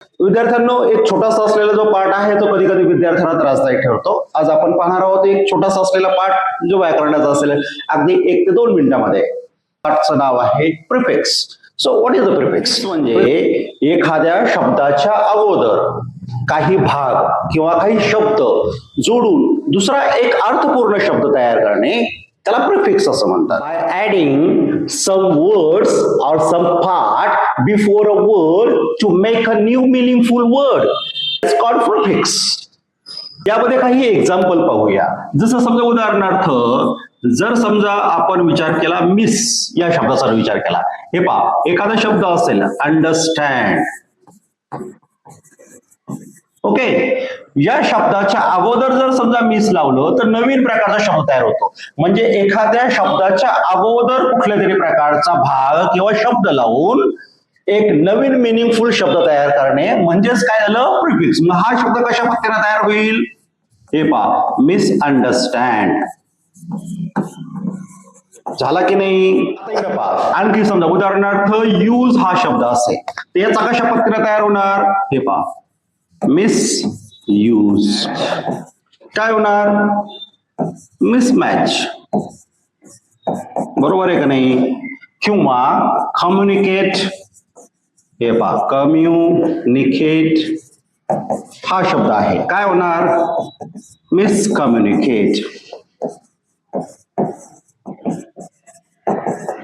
विद्यार्थ्यांनो, एक छोटासा असलेला जो पार्ट आहे तो कधी कधी विद्यार्थ्यांना त्रासदायक ठरतो. आज आपण पाहणार आहोत एक छोटासा असलेला पार्ट जो व्याकरणाचा असेल, अगदी 1 ते 2 मिनिटांमध्ये. पार्टचं नाव आहे prefix. So what is the prefix? म्हणजे एखाद्या शब्दाच्या अगोदर काही भाग किंवा काही शब्द जोडून दुसरा एक अर्थपूर्ण शब्द तयार करणे त्याला प्रिफिक्स असं म्हणतात. By adding some words or some part before a word to make a new meaningful word, it's called prefix. यामध्ये काही एक्झाम्पल पाहूया. जसं समजा उदाहरणार्थ, जर समजा आपण विचार केला मिस या शब्दाचा विचार केला, हे पहा, एखादा शब्द असेल अंडरस्टँड. ओके, या शब्दाच्या अगोदर जर समजा मिस लावलं तर नवीन प्रकारचा शब्द तयार होतो. म्हणजे एखाद्या शब्दाच्या अगोदर कुठल्या तरी प्रकारचा भाग किंवा शब्द लावून एक नवीन मिनिंगफुल शब्द तयार करणे म्हणजेच काय झालं? प्रिफिक्स. मग हा शब्द कशा पद्धतीने तयार होईल? हे पहा, मिस अंडरस्टँड झाला की नाही? आणखी समजा उदाहरणार्थ यूज हा शब्द असेल, तर याचा कशा पद्धतीने तयार होणार? हे पहा, मिस यूज. काय होणार? मिसमॅच. बरोबर आहे का नाही? किंवा कम्युनिकेट, हे पहा, कम्युनिकेट हा शब्द आहे, काय होणार? मिसकम्युनिकेट.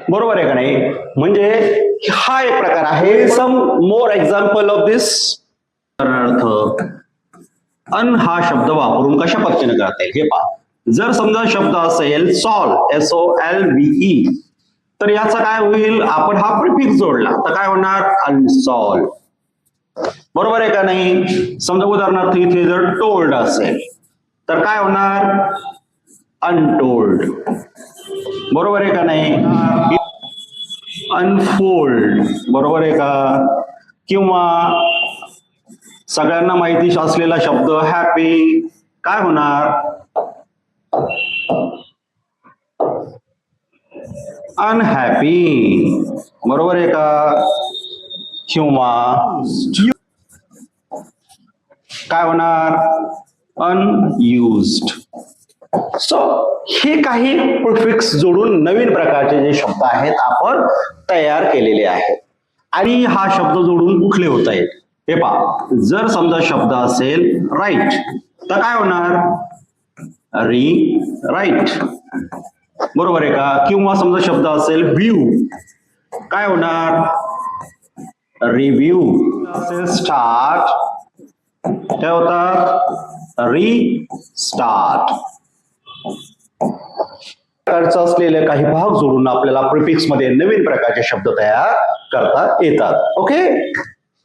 बरोबर आहे का नाही? म्हणजे हा एक प्रकार आहे. सम मोर एक्झाम्पल ऑफ दिस. उदाहरणार्थ अन हा शब्द वापरून कशा पद्धतीने करता येईल? हे पहा, जर समजा शब्द असेल सॉल्व, SOLVE, तर याचा काय होईल? आपण हा प्रिफिक्स जोडला तर काय होणार? अनसॉल्व. बरोबर आहे का नाही? समजा उदाहरणार्थ इथे जर टोल्ड असेल तर काय होणार? अनटोल्ड. बरोबर आहे का नाही? अनफोल्ड. बरोबर आहे का? किंवा सगळ्यांना माहिती असलेला शब्द हॅपी, काय होणार? अनहॅपी. बरोबर आहे का? किंवा काय होणार? अनयुज्ड. सो हे काही प्रिफिक्स जोडून नवीन प्रकारचे जे शब्द आहेत आपण तयार केलेले आहेत. आणि हा शब्द जोडून कुठले होत आहेत? हे पहा, जर समजा शब्द असेल राईट तर काय होणार? री राईट. बरोबर आहे का? किंवा समजा शब्द असेल व्ह्यू, काय होणार? रिव्ह्यू. असेल स्टार्ट, काय होतात? रिस्टार्ट. प्रकारचं असलेले काही भाग जोडून आपल्याला प्रिफिक्स मध्ये नवीन प्रकारचे शब्द तयार करता येतात. ओके.